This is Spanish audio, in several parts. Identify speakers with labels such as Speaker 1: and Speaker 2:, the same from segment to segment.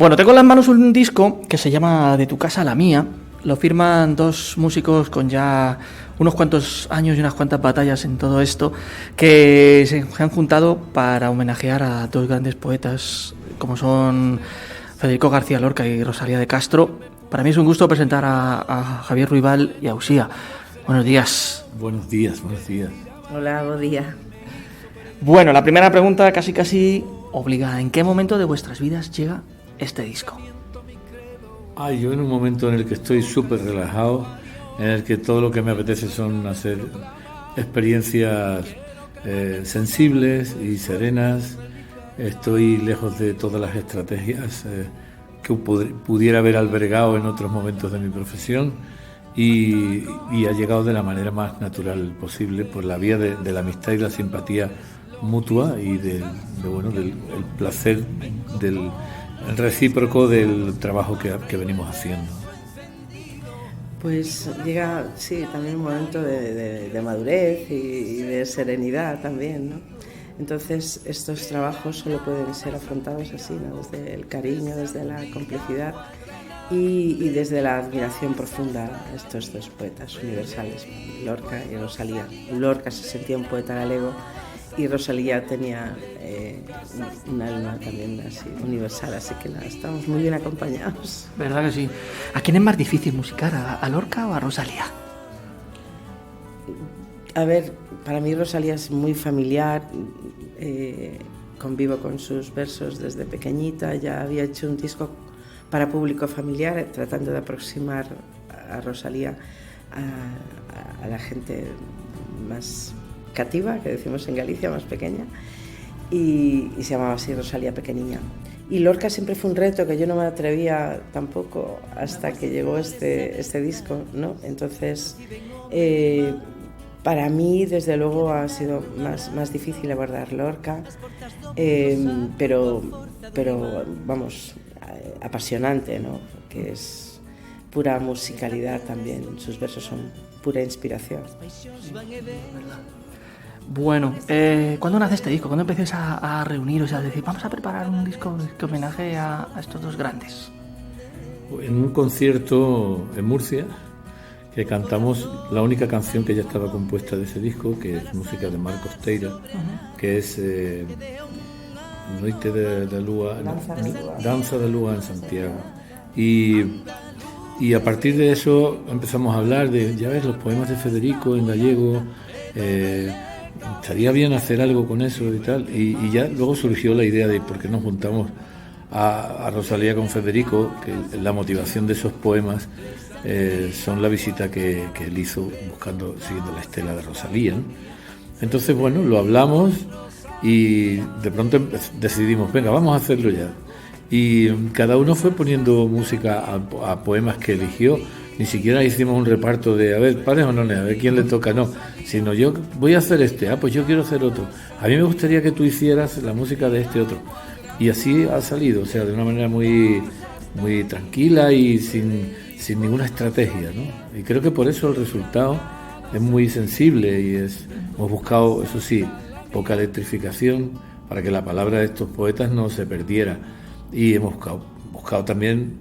Speaker 1: Bueno, tengo en las manos un disco que se llama De tu casa a la mía. Lo firman dos músicos con ya unos cuantos años y unas cuantas batallas en todo esto, que se han juntado para homenajear a dos grandes poetas como son Federico García Lorca y Rosalía de Castro. Para mí es un gusto presentar a Javier Ruibal y a Uxía. Buenos días.
Speaker 2: Buenos días, buenos días.
Speaker 3: Hola, buen día.
Speaker 1: Bueno, la primera pregunta casi obligada. ¿En qué momento de vuestras vidas llega este disco?
Speaker 2: Yo en un momento en el que estoy súper relajado, en el que todo lo que me apetece son hacer experiencias sensibles y serenas. Estoy lejos de todas las estrategias que pudiera haber albergado en otros momentos de mi profesión y ha llegado de la manera más natural posible por la vía de la amistad y la simpatía mutua y del placer del recíproco del trabajo que venimos haciendo.
Speaker 3: Pues llega, sí, también un momento de madurez y de serenidad también, ¿no? Entonces estos trabajos solo pueden ser afrontados así, ¿no? Desde el cariño, desde la complicidad y desde la admiración profunda a estos dos poetas universales, Lorca y Rosalía. Lorca se sentía un poeta galego y Rosalía tenía un alma también así universal, así que nada, estamos muy bien acompañados.
Speaker 1: ¿Verdad que sí? ¿A quién es más difícil musicar, a Lorca o a Rosalía?
Speaker 3: A ver, para mí Rosalía es muy familiar, convivo con sus versos desde pequeñita, ya había hecho un disco para público familiar, tratando de aproximar a Rosalía a la gente más cativa, que decimos en Galicia, más pequeña, y se llamaba así Rosalía Pequeñiña. Y Lorca siempre fue un reto que yo no me atrevía tampoco hasta que llegó este disco, ¿no? Entonces, para mí, desde luego, ha sido más difícil abordar Lorca, pero vamos, apasionante, ¿no? Que es pura musicalidad también, sus versos son pura inspiración.
Speaker 1: Bueno, ¿cuándo nace este disco? ¿Cuándo empiezas a reuniros y a decir, vamos a preparar un disco que homenaje a estos dos grandes?
Speaker 2: En un concierto en Murcia, que cantamos la única canción que ya estaba compuesta de ese disco, que es música de Marcos Teira, que es Noite de Lúa, Danza de Lúa en Santiago. Y a partir de eso empezamos a hablar de, ya ves, los poemas de Federico en gallego, estaría bien hacer algo con eso y tal, y ya luego surgió la idea de por qué nos juntamos a Rosalía con Federico, que la motivación de esos poemas son la visita que él hizo siguiendo la estela de Rosalía, ¿no? Entonces, bueno, lo hablamos y de pronto decidimos, venga, vamos a hacerlo ya. Y cada uno fue poniendo música a poemas que eligió. Ni siquiera hicimos un reparto de, a ver, pares o no, a ver quién le toca, no. Sino yo voy a hacer pues yo quiero hacer otro. A mí me gustaría que tú hicieras la música de este otro. Y así ha salido, o sea, de una manera muy, muy tranquila y sin ninguna estrategia, ¿no? Y creo que por eso el resultado es muy sensible y hemos buscado, eso sí, poca electrificación para que la palabra de estos poetas no se perdiera. Y hemos buscado también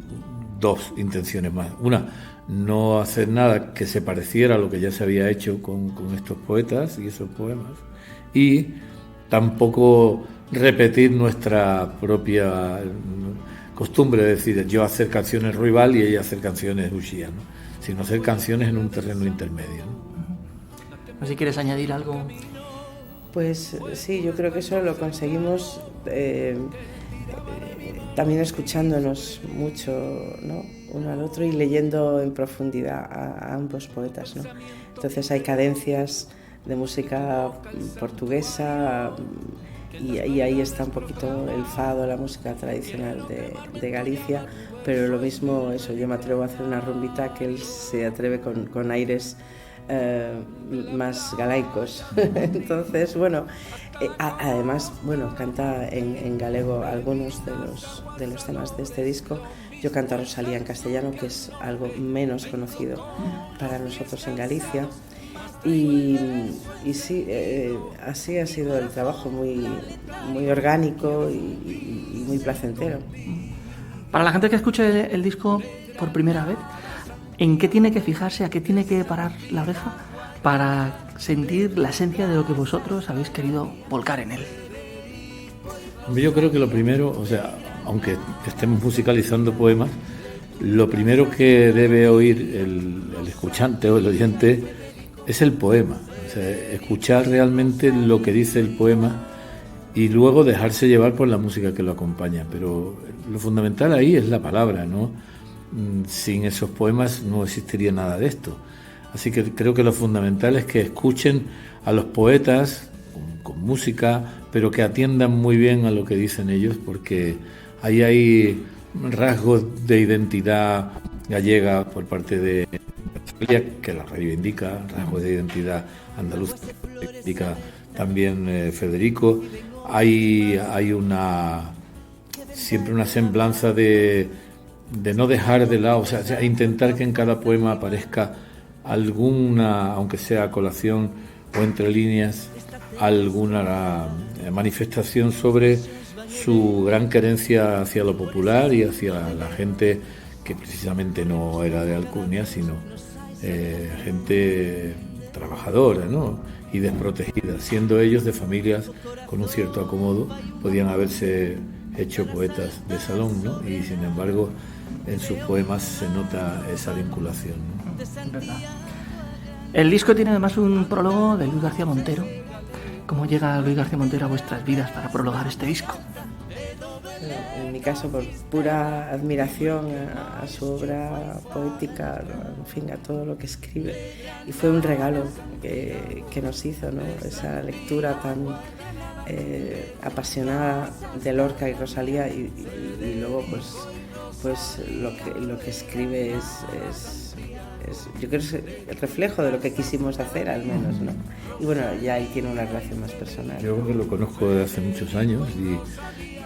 Speaker 2: dos intenciones más. Una, no hacer nada que se pareciera a lo que ya se había hecho con estos poetas y esos poemas. Y tampoco repetir nuestra propia costumbre, de decir, yo hacer canciones Ruibal y ella hacer canciones Uxía, ¿no? Sino hacer canciones en un terreno intermedio, ¿no?
Speaker 1: No sé si quieres añadir algo.
Speaker 3: Pues sí, yo creo que eso lo conseguimos también escuchándonos mucho, ¿no? Uno al otro y leyendo en profundidad a ambos poetas, ¿no? Entonces hay cadencias de música portuguesa y ahí está un poquito el fado, la música tradicional de Galicia, pero lo mismo, eso, yo me atrevo a hacer una rumbita que él se atreve con aires más galaicos. Entonces, bueno, además, bueno, canta en galego algunos de los temas de este disco. Yo canto a Rosalía en castellano, que es algo menos conocido para nosotros en Galicia. Y sí, así ha sido el trabajo, muy orgánico y muy placentero.
Speaker 1: Para la gente que escuche el disco por primera vez, ¿en qué tiene que fijarse, a qué tiene que parar la oreja para sentir la esencia de lo que vosotros habéis querido volcar en él?
Speaker 2: Yo creo que lo primero, o sea, aunque estemos musicalizando poemas, lo primero que debe oír el escuchante o el oyente es el poema. O sea, escuchar realmente lo que dice el poema y luego dejarse llevar por la música que lo acompaña. Pero lo fundamental ahí es la palabra, ¿no? Sin esos poemas no existiría nada de esto. Así que creo que lo fundamental es que escuchen a los poetas con música, pero que atiendan muy bien a lo que dicen ellos, porque ahí hay rasgos de identidad gallega por parte de Rosalía, que la reivindica, rasgos de identidad andaluza, que reivindica también Federico. Hay siempre una semblanza de no dejar de lado, o sea, intentar que en cada poema aparezca alguna, aunque sea a colación o entre líneas, alguna manifestación sobre su gran querencia hacia lo popular y hacia la gente que precisamente no era de alcurnia, sino gente trabajadora, ¿no? Y desprotegida, siendo ellos de familias con un cierto acomodo, podían haberse hecho poetas de salón, ¿no? Y sin embargo en sus poemas se nota esa vinculación, ¿no?
Speaker 1: ¿Verdad? El disco tiene además un prólogo de Luis García Montero. ¿Cómo llega Luis García Montero a vuestras vidas para prologar este disco?
Speaker 3: En mi caso, por pura admiración a su obra poética, en fin, a todo lo que escribe. Y fue un regalo que nos hizo, ¿no? Esa lectura tan apasionada de Lorca y Rosalía y luego pues lo que escribe es yo creo que es el reflejo de lo que quisimos hacer, al menos, ¿no? Y bueno, ya él tiene una relación más personal.
Speaker 2: Yo que lo conozco desde hace muchos años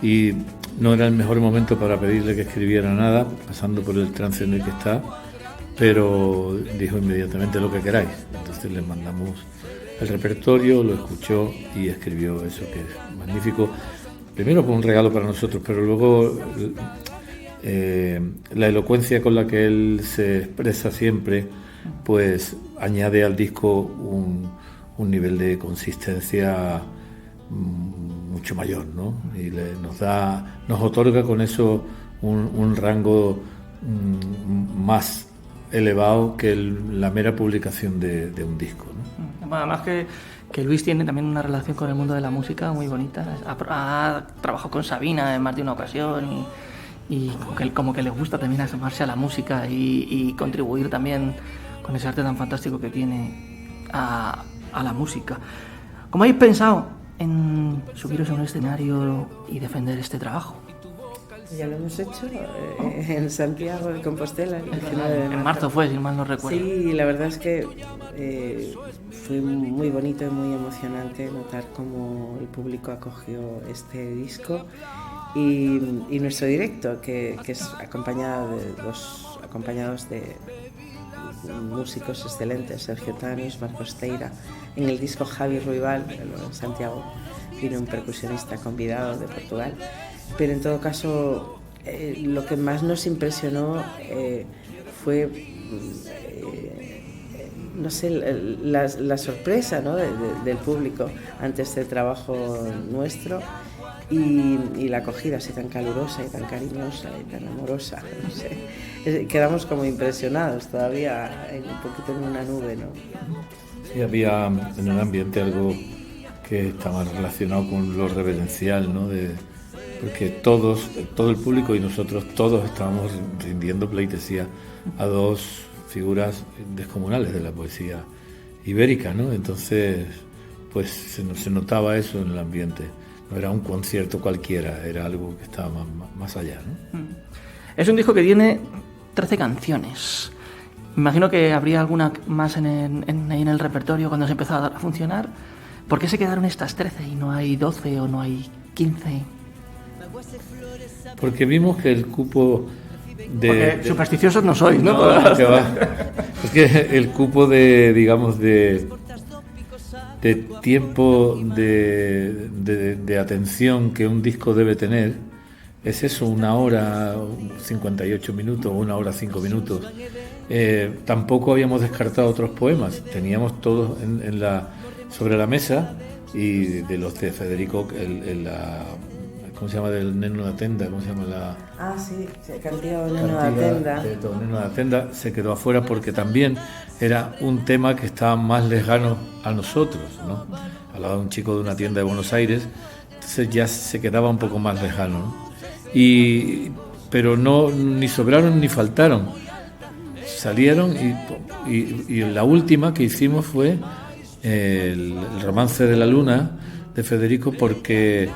Speaker 2: y no era el mejor momento para pedirle que escribiera nada, pasando por el trance en el que está, pero dijo inmediatamente lo que queráis. Entonces le mandamos el repertorio, lo escuchó y escribió eso, que es magnífico. Primero fue un regalo para nosotros, pero luego la elocuencia con la que él se expresa siempre, pues añade al disco un nivel de consistencia mucho mayor, ¿no? Y nos otorga con eso un rango más elevado que la mera publicación de un disco, ¿no?
Speaker 1: Además que Luis tiene también una relación con el mundo de la música muy bonita. Ha trabajado con Sabina en más de una ocasión y como que le gusta también asomarse a la música y contribuir también con ese arte tan fantástico que tiene a la música. ¿Cómo habéis pensado en subiros a un escenario y defender este trabajo?
Speaker 3: Ya lo hemos hecho en Santiago de Compostela, el 19 de marzo.
Speaker 1: En marzo fue, si mal no recuerdo.
Speaker 3: Sí, la verdad es que fue muy bonito y muy emocionante notar cómo el público acogió este disco y nuestro directo, que es acompañados de músicos excelentes, Sergio Tanis, Marcos Teira. En el disco Javi Ruibal, en Santiago, vino un percusionista convidado de Portugal. Pero en todo caso, lo que más nos impresionó fue, no sé, la sorpresa, ¿no? del público ante este trabajo nuestro y la acogida así tan calurosa y tan cariñosa y tan amorosa. No sé. Quedamos como impresionados todavía, un poquito en una nube, ¿no?
Speaker 2: Sí, había en el ambiente algo que estaba relacionado con lo reverencial, ¿no? Porque todo el público y nosotros todos estábamos rindiendo pleitesía a dos figuras descomunales de la poesía ibérica, ¿no? Entonces, pues se notaba eso en el ambiente. No era un concierto cualquiera, era algo que estaba más allá, ¿no?
Speaker 1: Es un disco que tiene 13 canciones. Imagino que habría alguna más ahí en el repertorio cuando se empezó a funcionar. ¿Por qué se quedaron estas 13 y no hay 12 o no hay 15?
Speaker 2: Porque vimos que el cupo
Speaker 1: Porque supersticiosos no sois, ¿no?
Speaker 2: Que va. Es que el cupo de tiempo de atención que un disco debe tener es eso, 1 hora 58 minutos, 1 hora 5 minutos. Tampoco habíamos descartado otros poemas, teníamos todos sobre la mesa, y de los de Federico, ¿cómo se llama? Del Neno da Tenda, ¿cómo se llama?
Speaker 3: Sí, Cantiga do Neno da Tenda.
Speaker 2: Do Neno da Tenda se quedó afuera porque también era un tema que estaba más lejano a nosotros, ¿no? Hablaba de un chico de una tienda de Buenos Aires, entonces ya se quedaba un poco más lejano, ¿no? Pero no, ni sobraron ni faltaron, salieron, y la última que hicimos fue el Romance de la Luna de Federico, porque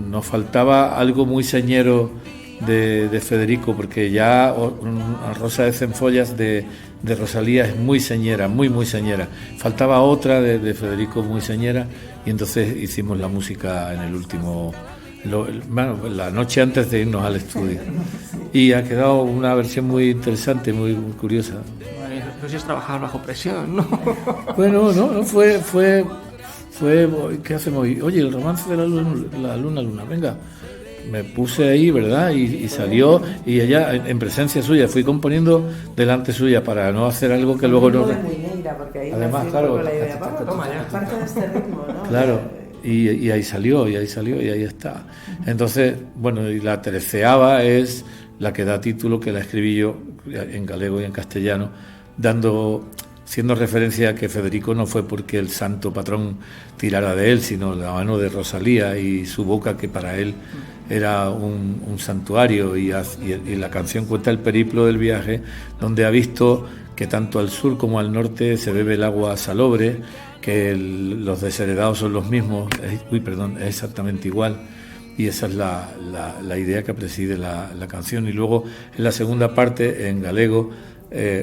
Speaker 2: nos faltaba algo muy señero de Federico, porque ya Rosa de Cenfollas de Rosalía es muy señera, muy señera. Faltaba otra de Federico muy señera, y entonces hicimos la música en el último, la noche antes de irnos al estudio, y ha quedado una versión muy interesante, muy curiosa.
Speaker 1: No sé si es trabajar bajo presión, ¿no?
Speaker 2: Bueno, no fue ¿qué hacemos hoy? Oye, el Romance de la luna, venga. Me puse ahí, ¿verdad? Y salió, y ella, en presencia suya, fui componiendo delante suya para no hacer algo que luego no...
Speaker 3: Además, claro, parte de este ritmo, ¿no?
Speaker 2: Claro, y ahí salió, y ahí está. Entonces, bueno, y la 13ª es la que da título, que la escribí yo en galego y en castellano, siendo referencia a que Federico no fue porque el santo patrón tirara de él, sino la mano de Rosalía y su boca, que para él era un santuario, y la canción cuenta el periplo del viaje, donde ha visto que tanto al sur como al norte se bebe el agua salobre, que los desheredados son los mismos, es exactamente igual, y esa es la idea que preside la canción. Y luego, en la segunda parte, en galego,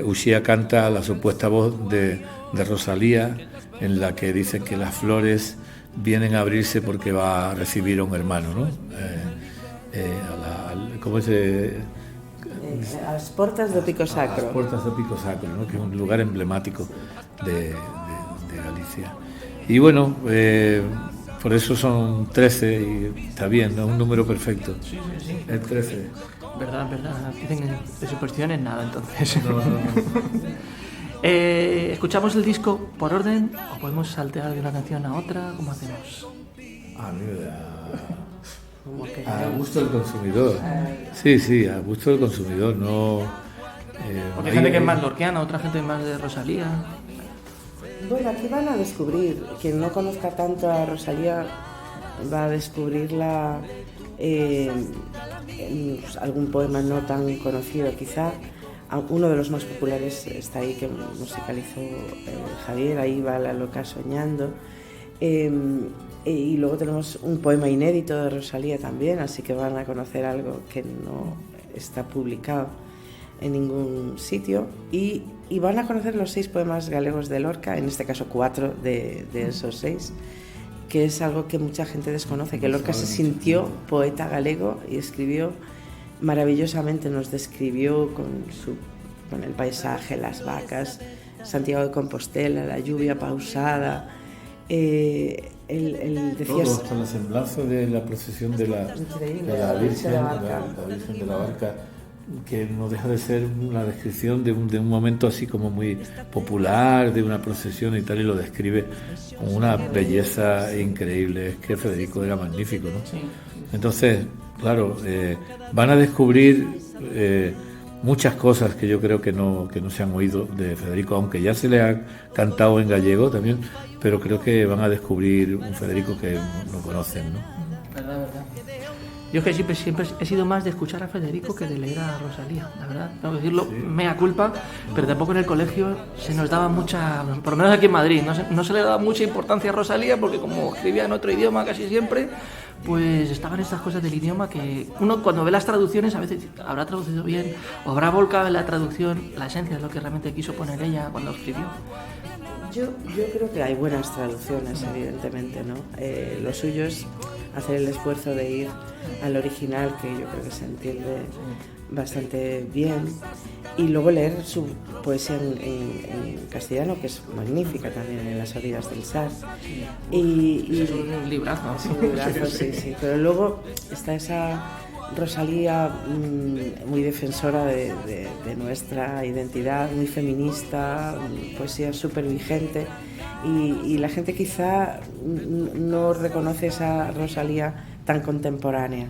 Speaker 2: Uxía canta la supuesta voz de Rosalía, en la que dice que las flores vienen a abrirse porque va a recibir a un hermano, ¿no? ¿Cómo se...?
Speaker 3: A las portas do Pico Sacro.
Speaker 2: A las portas do Pico Sacro, ¿no? Que es un lugar emblemático de Galicia. Y bueno, por eso son 13, y está bien, ¿no? Un número perfecto.
Speaker 1: Sí.
Speaker 2: El 13.
Speaker 1: Verdad. Dicen de supersticiones nada, entonces.
Speaker 2: No.
Speaker 1: ¿Escuchamos el disco por orden o podemos saltear de una canción a otra? ¿Cómo hacemos?
Speaker 2: A mí me da... A gusto del consumidor. Sí, a gusto del consumidor, no...
Speaker 1: Porque hay gente que es más lorquiana, otra gente más de Rosalía.
Speaker 3: Bueno, aquí van a descubrir, quien no conozca tanto a Rosalía va a descubrirla en algún poema no tan conocido quizá. Uno de los más populares está ahí, que musicalizó Javier, ahí va la loca soñando. Y luego tenemos un poema inédito de Rosalía también, así que van a conocer algo que no está publicado en ningún sitio, y van a conocer los 6 poemas galegos de Lorca, en este caso 4 de esos 6, que es algo que mucha gente desconoce, que Lorca se sintió poeta galego y escribió maravillosamente, nos describió con el paisaje, las vacas, Santiago de Compostela, la lluvia pausada,
Speaker 2: todo, hasta la semblanza de la procesión de la Virgen de la Barca, que no deja de ser una descripción de un momento así como muy popular, de una procesión y tal, y lo describe con una belleza increíble. Es que Federico era magnífico, ¿no? Sí. Entonces, claro, van a descubrir muchas cosas que yo creo que no se han oído de Federico, aunque ya se le ha cantado en gallego también, pero creo que van a descubrir un Federico que no conocen, ¿no?
Speaker 1: Verdad. Yo que siempre he sido más de escuchar a Federico que de leer a Rosalía, la verdad. Tengo que decirlo, mea culpa, pero tampoco en el colegio se nos daba mucha, por lo menos aquí en Madrid, no se le daba mucha importancia a Rosalía, porque como escribía en otro idioma casi siempre, pues estaban estas cosas del idioma que uno cuando ve las traducciones a veces habrá traducido bien o habrá volcado en la traducción la esencia de lo que realmente quiso poner ella cuando escribió.
Speaker 3: Yo creo que hay buenas traducciones, evidentemente, ¿no? Lo suyo es hacer el esfuerzo de ir al original, que yo creo que se entiende bastante bien, y luego leer su poesía en castellano, que es magnífica también, en Las orillas del Sar.
Speaker 1: Es un librazo.
Speaker 3: Sí, pero luego está Rosalía, muy defensora de nuestra identidad, muy feminista, poesía súper vigente, y la gente quizá no reconoce esa Rosalía tan contemporánea.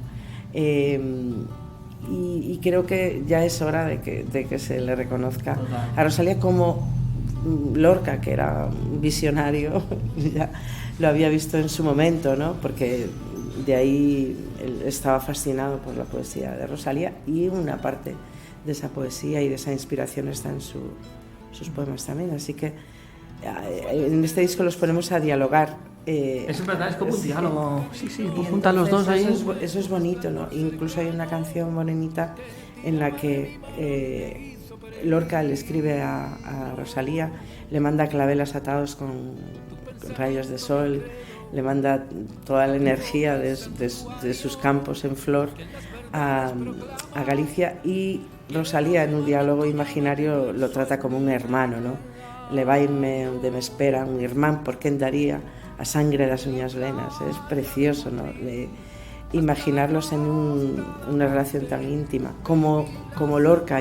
Speaker 3: Y creo que ya es hora de que se le reconozca a Rosalía como Lorca, que era un visionario, ya lo había visto en su momento, ¿no? Porque de ahí él estaba fascinado por la poesía de Rosalía, y una parte de esa poesía y de esa inspiración está en sus poemas también. Así que en este disco los ponemos a dialogar.
Speaker 1: Es verdad, es como un diálogo. Sí, juntan los dos ahí.
Speaker 3: Eso es bonito, ¿no? Incluso hay una canción bonita en la que Lorca le escribe a Rosalía, le manda claveles atados con rayos de sol, le manda toda la energía de sus campos en flor a Galicia, y Rosalía en un diálogo imaginario lo trata como un hermano, ¿no? Le vaime onde me espera un irmán, por quen daría a sangre das uñas lenas. Es precioso, ¿no? Imaginarlos en una relación tan íntima como Lorca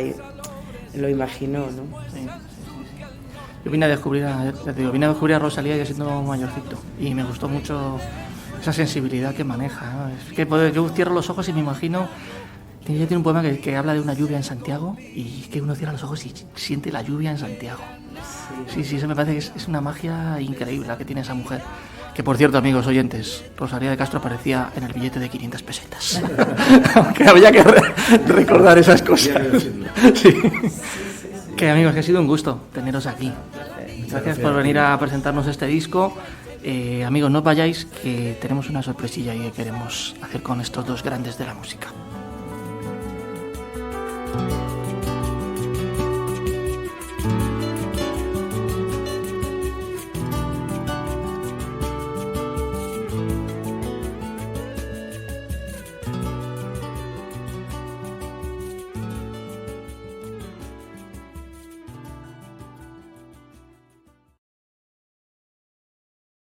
Speaker 3: lo imaginó, ¿no?
Speaker 1: Sí. Yo vine a descubrir a Rosalía ya siendo mayorcito, y me gustó mucho esa sensibilidad que maneja, ¿no? Es que yo cierro los ojos y me imagino. Ella tiene un poema que habla de una lluvia en Santiago, y que uno cierra los ojos y siente la lluvia en Santiago. Sí, eso me parece que es una magia increíble la que tiene esa mujer. Que, por cierto, amigos oyentes, Rosalía de Castro aparecía en el billete de 500 pesetas. Aunque había que recordar esas cosas. Sí. Que, amigos, que ha sido un gusto teneros aquí. Gracias por venir a presentarnos este disco. Amigos, no os vayáis, que tenemos una sorpresilla y que queremos hacer con estos dos grandes de la música.